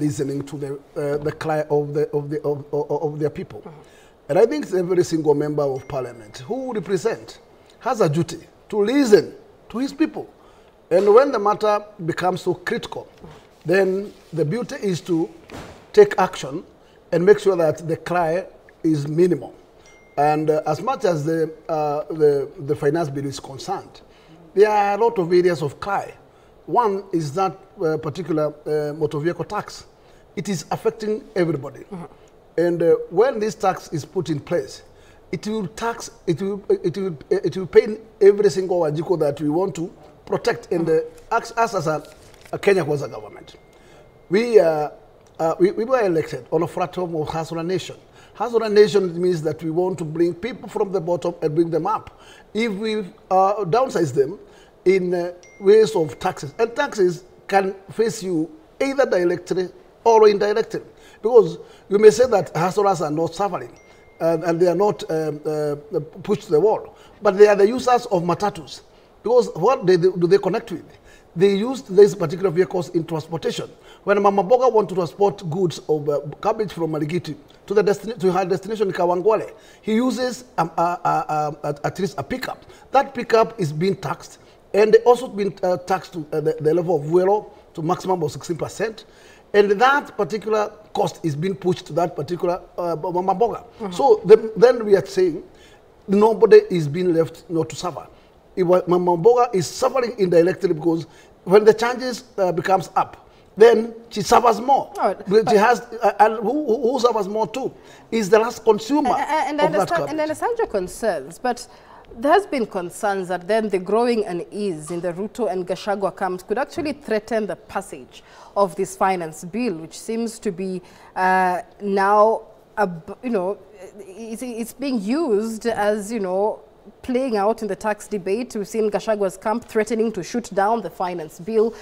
listening to the cry of their people. And I think every single member of parliament who represent has a duty to listen to his people. And when the matter becomes so critical, then the beauty is to take action and make sure that the cry is minimal. And as much as the finance bill is concerned, there are a lot of areas of cry. One is that particular motor vehicle tax. It is affecting everybody. And when this tax is put in place, it will pain every single Wajiko that we want to protect. And us as a Kenya Kwanza government, we were elected on a platform of Hazara Nation. Hazara Nation means that we want to bring people from the bottom and bring them up. If we downsize them in ways of taxes, and taxes can face you either directly or indirectly, because you may say that Hazaras are not suffering and they are not pushed to the wall, but they are the users of matatus, because what do they connect with? They use these particular vehicles in transportation. When Mama Boga wants to transport goods of cabbage from Marigiti to her destination in Kawangwale, he uses at least a pickup. That pickup is being taxed, and also been taxed to the level of Vuelo to maximum of 16%. And that particular cost is being pushed to that particular Mama Boga. So then we are saying nobody is being left not to suffer. Mama Boga is suffering indirectly because when the charges becomes up, then she suffers more. Right. She has, and who suffers more too is the last consumer and of that and I understand your concerns, but there has been concerns that then the growing unease in the Ruto and Gachagua camps could actually threaten the passage of this finance bill, which seems to be now, it's being used as, playing out in the tax debate. We've seen Gachagua's camp threatening to shoot down the finance bill.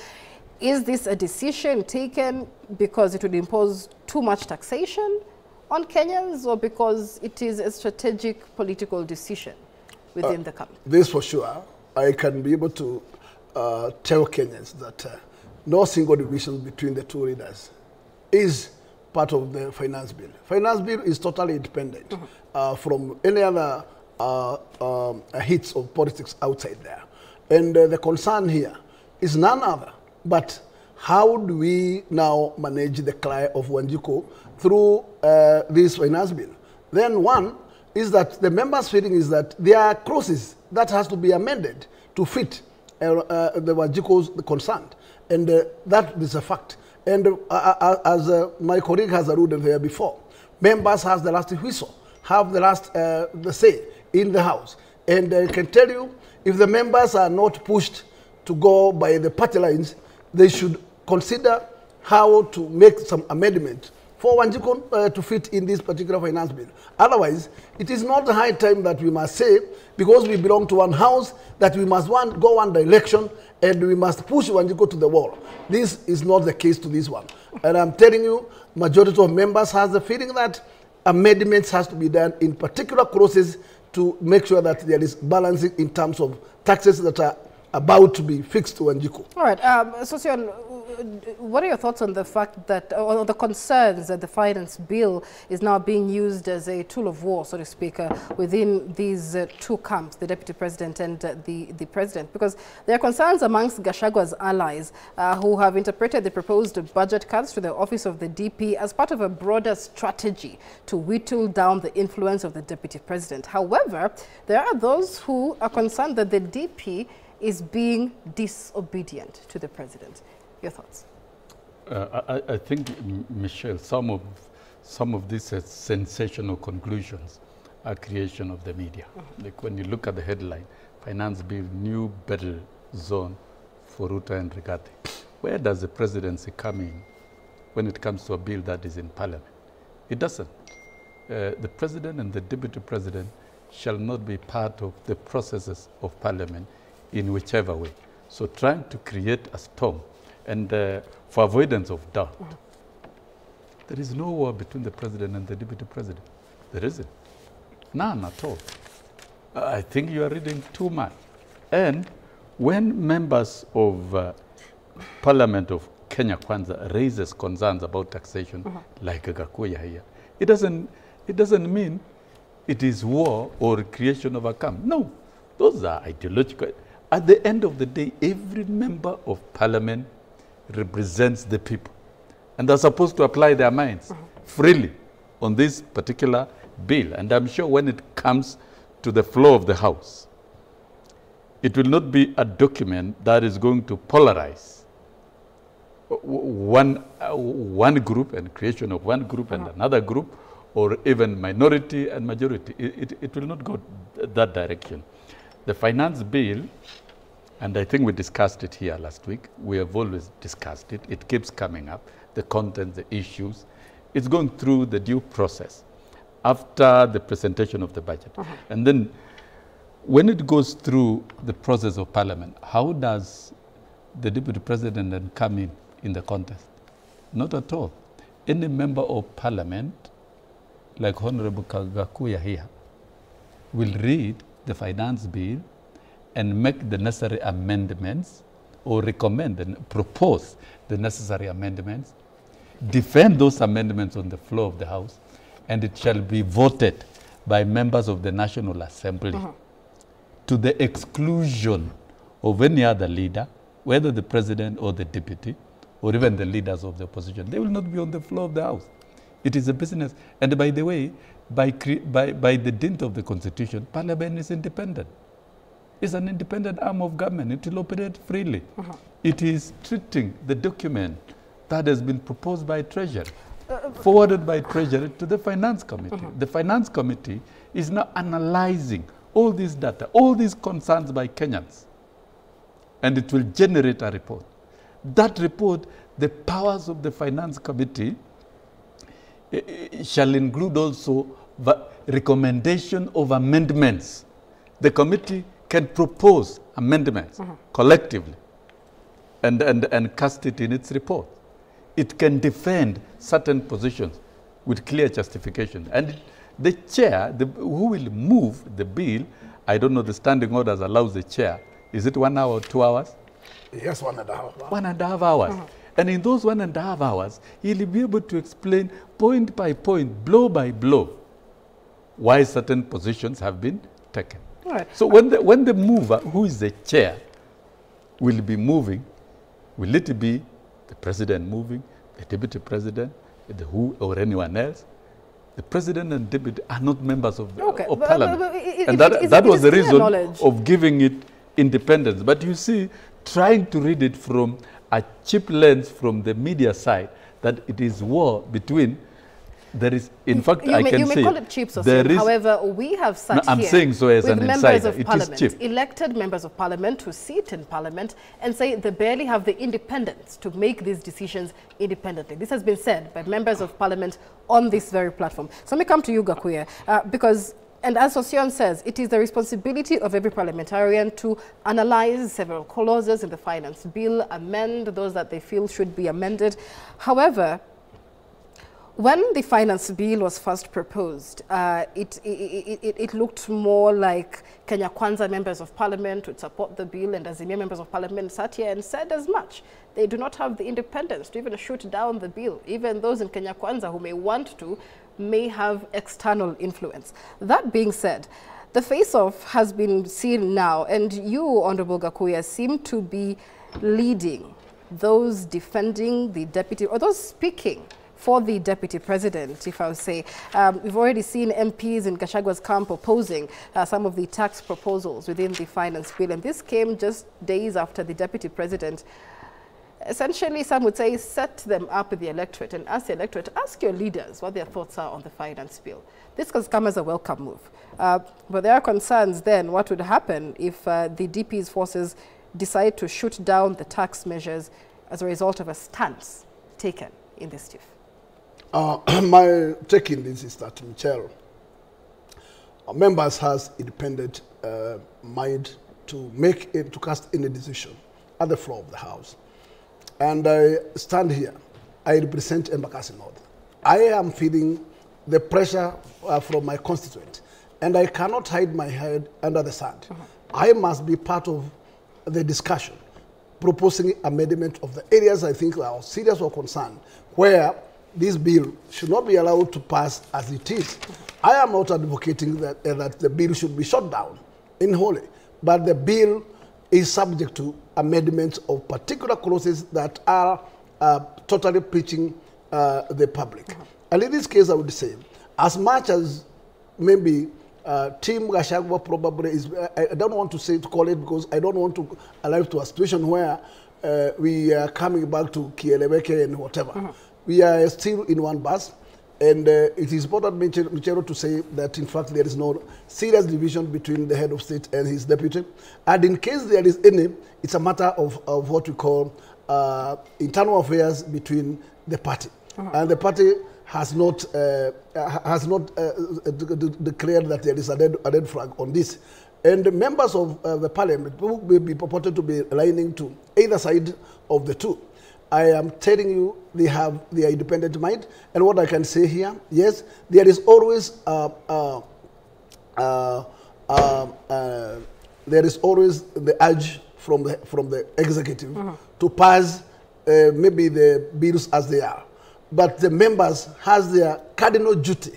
Is this a decision taken because it would impose too much taxation on Kenyans, or because it is a strategic political decision within the camp? This for sure. I can be able to tell Kenyans that no single division between the two leaders is part of the finance bill. Finance bill is totally independent from any other hits of politics outside there. And the concern here is none other but how do we now manage the cry of Wanjiko through this finance bill. Then one is that the members' feeling is that there are clauses that has to be amended to fit the Wanjiko's concerned. And that is a fact. And as my colleague has alluded there before, members has the last whistle, have the last the say in the House. And I can tell you, if the members are not pushed to go by the party lines, they should consider how to make some amendment for Wanjiko to fit in this particular finance bill. Otherwise, it is not the high time that we must say, because we belong to one house, that we must go one direction and we must push Wanjiko to the wall. This is not the case to this one. And I'm telling you, majority of members has the feeling that amendments has to be done in particular clauses to make sure that there is balancing in terms of taxes that are about to be fixed to Wanjiko. All right, Sosion, what are your thoughts on the fact that, or the concerns that the finance bill is now being used as a tool of war, so to speak, within these two camps, the deputy president and the president? Because there are concerns amongst Gachagua's allies who have interpreted the proposed budget cuts to the office of the DP as part of a broader strategy to whittle down the influence of the deputy president. However, there are those who are concerned that the DP is being disobedient to the president. Your thoughts? I think, Michelle, some of these sensational conclusions are creation of the media. Like when you look at the headline, Finance Bill, New Battle Zone for Ruto and Rigathi. Where does the presidency come in when it comes to a bill that is in parliament? It doesn't. The president and the deputy president shall not be part of the processes of parliament in whichever way. So trying to create a storm, and for avoidance of doubt, there is no war between the president and the deputy president. There isn't. None at all. I think you are reading too much. And when members of parliament of Kenya Kwanza raises concerns about taxation like Gakuya here, it doesn't mean it is war or creation of a camp. No, those are ideological. At the end of the day, every member of parliament represents the people. And they're supposed to apply their minds freely on this particular bill. And I'm sure when it comes to the floor of the House, it will not be a document that is going to polarize one group and creation of one group and another group, or even minority and majority. It will not go that direction. The finance bill, and I think we discussed it here last week, we have always discussed it, it keeps coming up, the content, the issues. It's going through the due process after the presentation of the budget. And then when it goes through the process of parliament, how does the deputy president then come in the contest? Not at all. Any member of parliament, like Honorable Gakuya here, will read the finance bill and make the necessary amendments, or recommend and propose the necessary amendments, defend those amendments on the floor of the House, and it shall be voted by members of the National Assembly to the exclusion of any other leader, whether the president or the deputy, or even the leaders of the opposition. They will not be on the floor of the House. It is a business. And by the way, by the dint of the Constitution, Parliament is independent. It's an independent arm of government. It will operate freely. It is treating the document that has been proposed by Treasury, forwarded by Treasury to the Finance Committee. The Finance Committee is now analyzing all this data, all these concerns by Kenyans, and it will generate a report. That report, the powers of the Finance Committee shall include also the recommendation of amendments. The committee can propose amendments collectively and cast it in its report. It can defend certain positions with clear justification. And the chair, who will move the bill, I don't know, the standing orders allows the chair, is it 1 hour or 2 hours? Yes, 1.5 hours. 1.5 hours. And in those 1.5 hours, he'll be able to explain point by point, blow by blow, why certain positions have been taken. Right. So when the mover, who is the chair, will be moving, will it be the president moving, the deputy president, the who or anyone else? The president and deputy are not members of parliament. And that was the reason of giving it independence. But you see, trying to read it from a cheap lens from the media side, that it is war between, there is, in fact, I can say, you may call it cheap, however, we have sat I'm saying so as an insider, it is cheap. Elected members of parliament who sit in parliament and say they barely have the independence to make these decisions independently. This has been said by members of parliament on this very platform. So let me come to you, Gakuya, because, and as Osion says, it is the responsibility of every parliamentarian to analyze several clauses in the finance bill, amend those that they feel should be amended. However, when the finance bill was first proposed, it looked more like Kenya Kwanza members of parliament would support the bill, and Azimia members of parliament sat here and said as much. They do not have the independence to even shoot down the bill. Even those in Kenya Kwanza who may want to may have external influence. That being said, the face-off has been seen now, and you, Honorable Gakuya, seem to be leading those defending the deputy, or those speaking for the deputy president, if I would say. We've already seen MPs in Gachagua's camp opposing some of the tax proposals within the finance bill, and this came just days after the deputy president, essentially, some would say, set them up with the electorate and ask the electorate, ask your leaders what their thoughts are on the finance bill. This has come as a welcome move. But there are concerns then what would happen if the DP's forces decide to shoot down the tax measures as a result of a stance taken in this tiff. My take in this is that, Michelle, members has independent mind to make it, to cast any decision at the floor of the House. And I stand here, I represent Embakasi North. I am feeling the pressure from my constituent, and I cannot hide my head under the sand. I must be part of the discussion. proposing amendment of the areas I think are serious or concerned, where this bill should not be allowed to pass as it is. I am not advocating that, that the bill should be shut down in wholly, but the bill is subject to amendments of particular clauses that are totally preaching the public. And in this case, I would say, as much as maybe Team Gachagua probably is, I don't want to call it because I don't want to allow to a situation where we are coming back to Kieleweke and whatever. We are still in one bus, and it is important, Michero, to say that in fact there is no serious division between the head of state and his deputy. And in case there is any, it's a matter of what we call internal affairs between the party. And the party has not declared that there is a dead flag on this. And the members of the parliament will be purported to be aligning to either side of the two. I am telling you, they have their independent mind. And what I can say here, yes, there is always the urge from the executive to pass maybe the bills as they are. But the members has their cardinal duty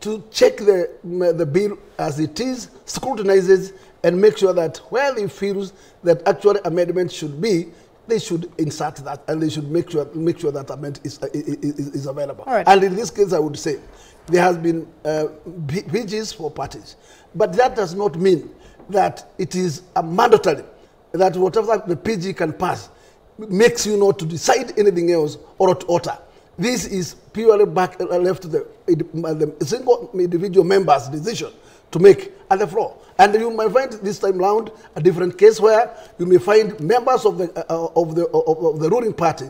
to check the bill as it is, scrutinizes, and make sure that where they feel that actual amendment should be, they should insert that, and they should make sure that amendment is available. Right. And in this case, I would say there has been PGs for parties, but that does not mean that it is a mandatory that whatever the PG can pass makes you not to decide anything else or to alter. This is purely left to the single individual member's decision to make at the floor. And you might find this time round a different case where you may find members of the ruling party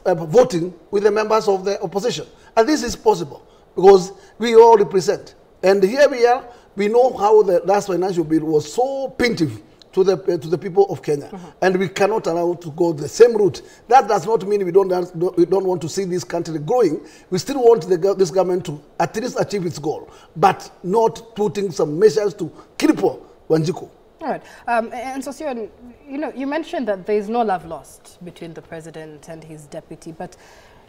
voting with the members of the opposition. And this is possible because we all represent. And here we are, we know how the last financial bill was so plaintive to the people of Kenya, and we cannot allow to go the same route. That does not mean we don't want to see this country growing. We still want this government to at least achieve its goal, but not putting some measures to cripple Wanjiku. All right, and so Sion, you mentioned that there is no love lost between the president and his deputy, but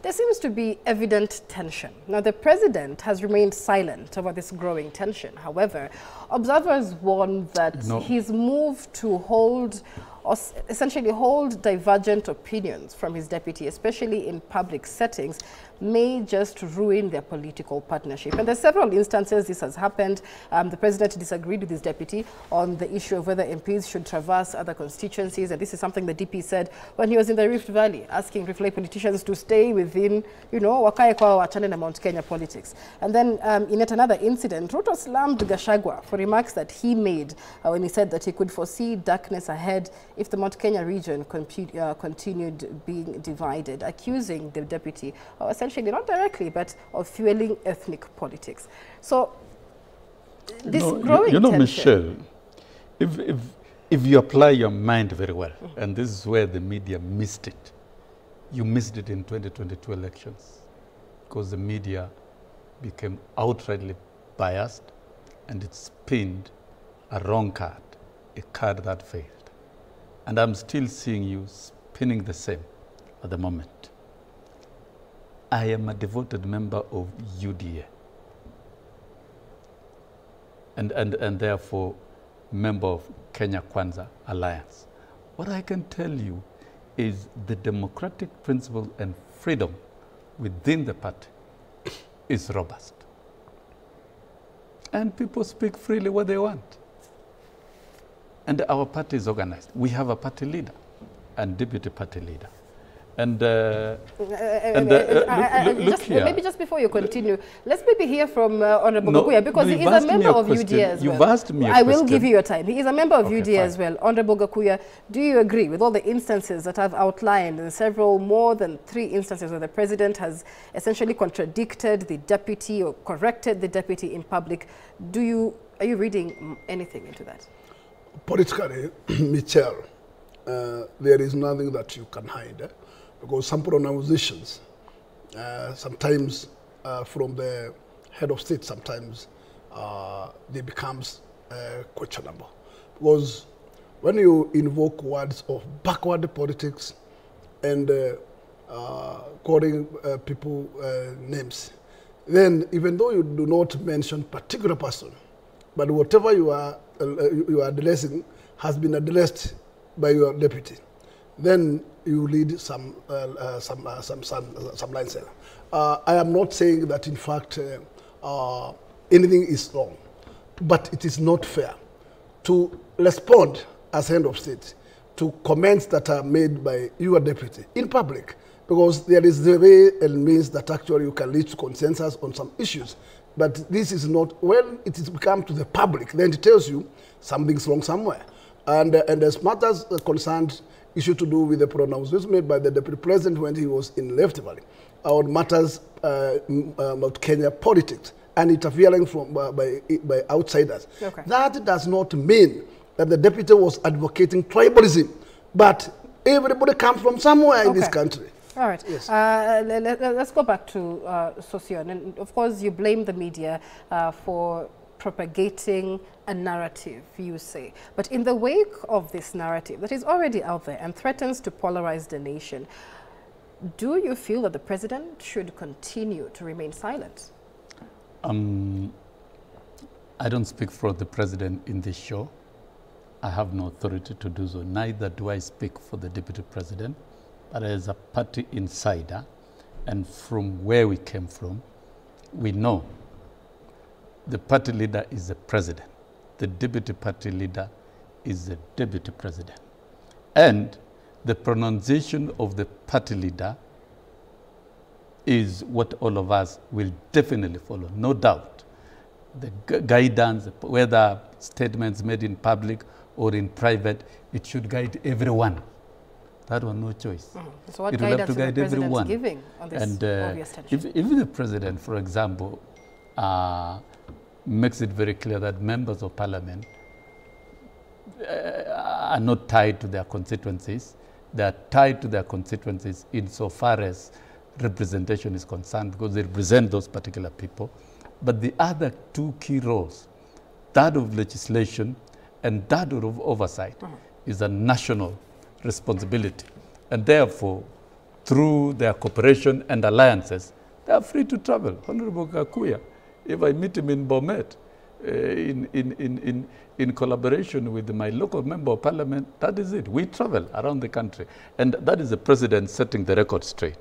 there seems to be evident tension. Now, the president has remained silent over this growing tension. However, observers warn that his move to hold, or essentially hold divergent opinions from his deputy, especially in public settings, may just ruin their political partnership. And there's several instances this has happened. The president disagreed with his deputy on the issue of whether MPs should traverse other constituencies. And this is something the DP said when he was in the Rift Valley, asking Rift Valley politicians to stay within, wakae kwa wachane na Mount Kenya politics. And then in yet another incident, Ruto slammed Gachagua for remarks that he made when he said that he could foresee darkness ahead if the Mount Kenya region continued being divided, accusing the deputy of essentially, not directly, but of fueling ethnic politics. So this growing tension. Michelle, if you apply your mind very well, and this is where the media missed it, you missed it in 2022 elections, because the media became outrightly biased, and it spinned a wrong card, a card that failed. And I'm still seeing you spinning the same at the moment. I am a devoted member of UDA and therefore member of Kenya Kwanza Alliance. What I can tell you is the democratic principle and freedom within the party is robust. And people speak freely what they want. And our party is organized. We have a party leader and deputy party leader. And look here. Maybe just before you continue, let's maybe hear from Honorable Gakuya, because he is a member of UDA as well. You've asked me a question. I will give you your time. He is a member of UDA as well. Honorable Gakuya, do you agree with all the instances that I've outlined, and several, more than 3 instances where the president has essentially contradicted the deputy or corrected the deputy in public? Are you reading anything into that? Politically, Michelle, there is nothing that you can hide. Because some pronunciations, sometimes from the head of state, sometimes they becomes questionable. Because when you invoke words of backward politics and calling people names, then even though you do not mention particular person, but whatever you are addressing has been addressed by your deputy, then you lead some lines there. I am not saying that in fact anything is wrong, but it is not fair to respond as head of state to comments that are made by your deputy in public, because there is the way and means that actually you can reach consensus on some issues. But this is not, when it is become to the public, then it tells you something's wrong somewhere. And as matters concerned, issue to do with the pronouncements made by the deputy president when he was in Rift Valley on matters about Kenya politics and interfering from, by outsiders. Okay. That does not mean that the deputy was advocating tribalism, but everybody comes from somewhere in this country. All right. Yes. Let's go back to Sosion. And of course, you blame the media for propagating a narrative, you say. But in the wake of this narrative that is already out there and threatens to polarize the nation, do you feel that the president should continue to remain silent? I don't speak for the president in this show. I have no authority to do so. Neither do I speak for the deputy president. But as a party insider, and from where we came from, we know the party leader is the president. The deputy party leader is the deputy president. And the pronunciation of the party leader is what all of us will definitely follow, no doubt. The guidance, whether statements made in public or in private, it should guide everyone. That one, no choice. So what guidance is the president giving on this obvious tension? If the president, for example, makes it very clear that members of parliament are not tied to their constituencies, they are tied to their constituencies insofar as representation is concerned, because they represent those particular people. But the other two key roles, that of legislation and that of oversight, is a national responsibility. And therefore, through their cooperation and alliances, they are free to travel. Honorable Kakuya, if I meet him in Bomet, in collaboration with my local member of parliament, that is it. We travel around the country. And that is the president setting the record straight.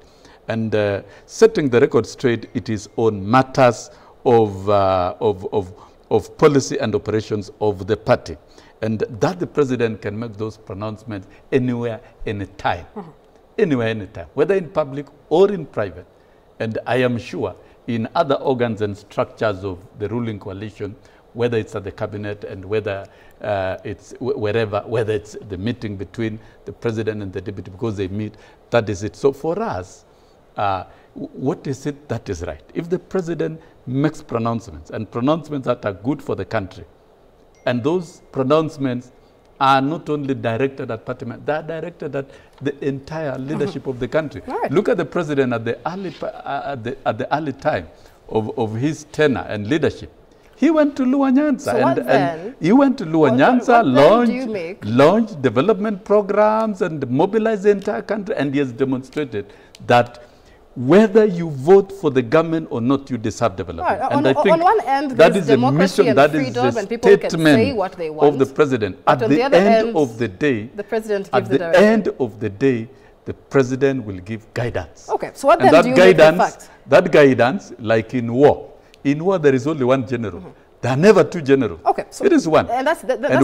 And setting the record straight, it is on matters of policy and operations of the party. And that the president can make those pronouncements anywhere, anytime. Anywhere, anytime, whether in public or in private. And I am sure in other organs and structures of the ruling coalition, whether it's at the cabinet and whether it's wherever, whether it's the meeting between the president and the deputy, because they meet, that is it. So for us, what is it that is right? If the president makes pronouncements, and pronouncements that are good for the country, and those pronouncements are not only directed at party, they are directed at the entire leadership of the country. Right. Look at the president at the early time of his tenure and leadership. He went to Luwa Nyanza, so and he went to Luwa Nyanza, launched development programs and mobilized the entire country, and he has demonstrated that whether you vote for the government or not, you deserve development. Right. And I think on one end, that is the mission, that is the and people can say what they want, of the president. At the end of the day, the president gives the direction. At the end of the day, the president will give guidance. Okay, so what then do you make the fact? That guidance, like in war there is only one general. There are never two generals. Okay, so it is one. And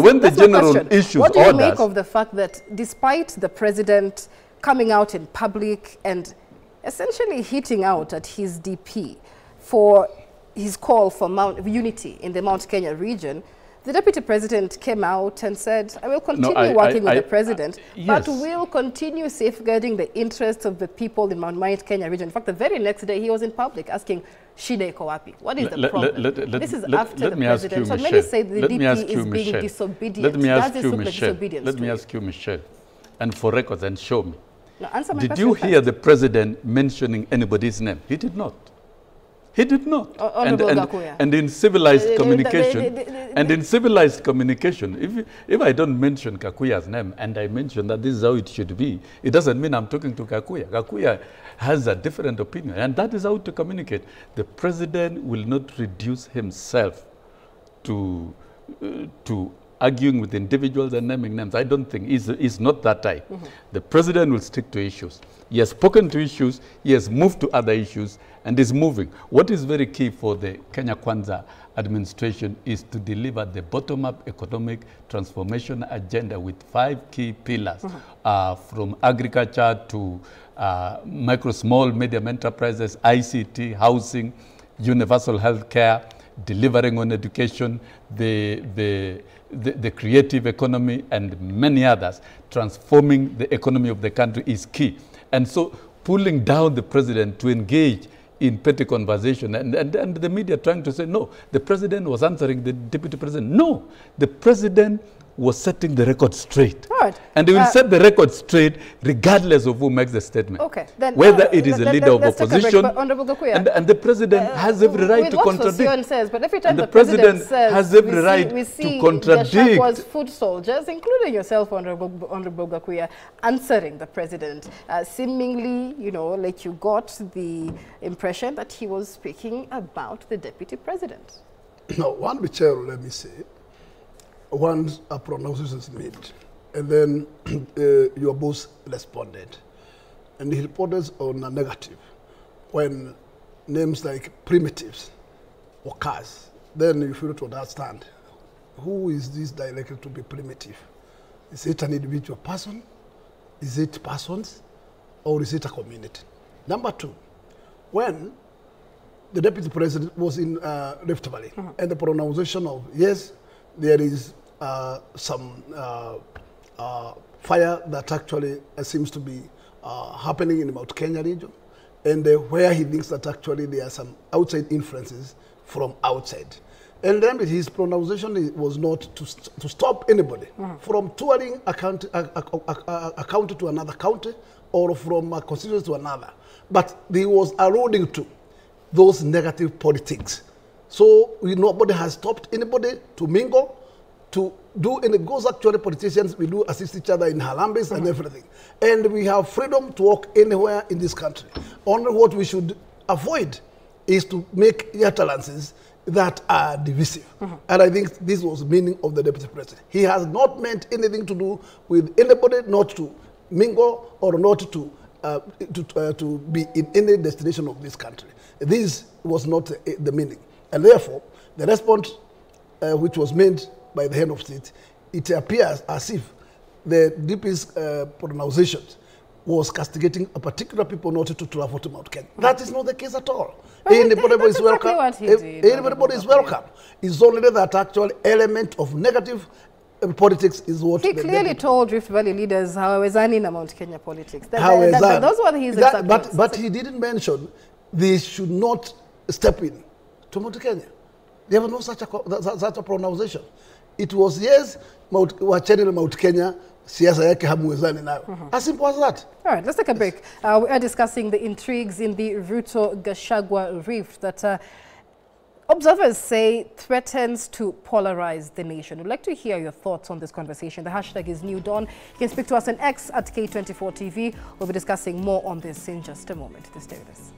when the general issues what do you orders, make of the fact that despite the president coming out in public and essentially hitting out at his DP for his call for unity in the Mount Kenya region, the deputy president came out and said, I will continue working with the president, but will continue safeguarding the interests of the people in Mount Kenya region. In fact, the very next day, he was in public asking, Shida iko wapi? What is the problem? This is after the president. So many say the DP is being disobedient. Let me ask you, Michelle, and for records, and show me. Now, answer my question Did you hear the president mentioning anybody's name? He did not. He did not. And in civilized communication, if I don't mention Kakuya's name and I mention that this is how it should be, it doesn't mean I'm talking to Kakuya. Kakuya has a different opinion, and that is how to communicate. The president will not reduce himself to arguing with individuals and naming names. I don't think he's not that type. The president will stick to issues. He has spoken to issues, he has moved to other issues, and is moving. What is very key for the Kenya Kwanza administration is to deliver the bottom-up economic transformation agenda with 5 key pillars, from agriculture to micro, small, medium enterprises, ICT, housing, universal health care, delivering on education, the creative economy, and many others. Transforming the economy of the country is key. And so pulling down the president to engage in petty conversation and the media trying to say, no, the president was answering the deputy president. No, the president was setting the record straight. Right. And he will set the record straight regardless of who makes the statement. Okay. Then, whether it is a leader of opposition, and the president has every right to contradict. Says, but every time the president says, has every right to contradict. Gachagwa's foot soldiers, including yourself, Honorable Gakuya, answering the president, seemingly, you know, like you got the impression that he was speaking about the deputy president. No, one Michelle, let me say. Once a pronunciation is made, and then your boss responded, and he reported on a negative. When names like primitives occurs, then you feel to understand who is this directed to be primitive. Is it an individual person? Is it persons? Or is it a community? Number 2, when the deputy president was in Rift Valley, and the pronunciation of, yes, there is some fire that actually seems to be happening in the Mount Kenya region, and where he thinks that actually there are some outside influences from outside. And then his pronunciation was not to stop anybody from touring a county to another county or from a constituency to another. But he was alluding to those negative politics. So nobody has stopped anybody to mingle, to do any goes. Actually, politicians, we do assist each other in Harambes and everything. And we have freedom to walk anywhere in this country. Only what we should avoid is to make utterances that are divisive. And I think this was the meaning of the deputy president. He has not meant anything to do with anybody not to mingle or not to be in any destination of this country. This was not the meaning. And therefore, the response which was made by the head of state, it appears as if the DP's pronunciations was castigating a particular people not to travel to Mount Kenya. That is not the case at all. Anybody is welcome. Everybody is welcome. It's only that actual element of negative politics is what he clearly told Rift Valley leaders how is in Mount Kenya politics. Those were his but he didn't mention they should not step in to Mount Kenya. There was no such a pronunciation. It was, yes, wacheni na Mount Kenya, siasa yake hamuwezani nayo. As simple as that. All right, let's take a break. We are discussing the intrigues in the Ruto-Gachagua rift that observers say threatens to polarize the nation. We'd like to hear your thoughts on this conversation. The hashtag is New Dawn. You can speak to us on X at K24 TV. We'll be discussing more on this in just a moment. Stay with us.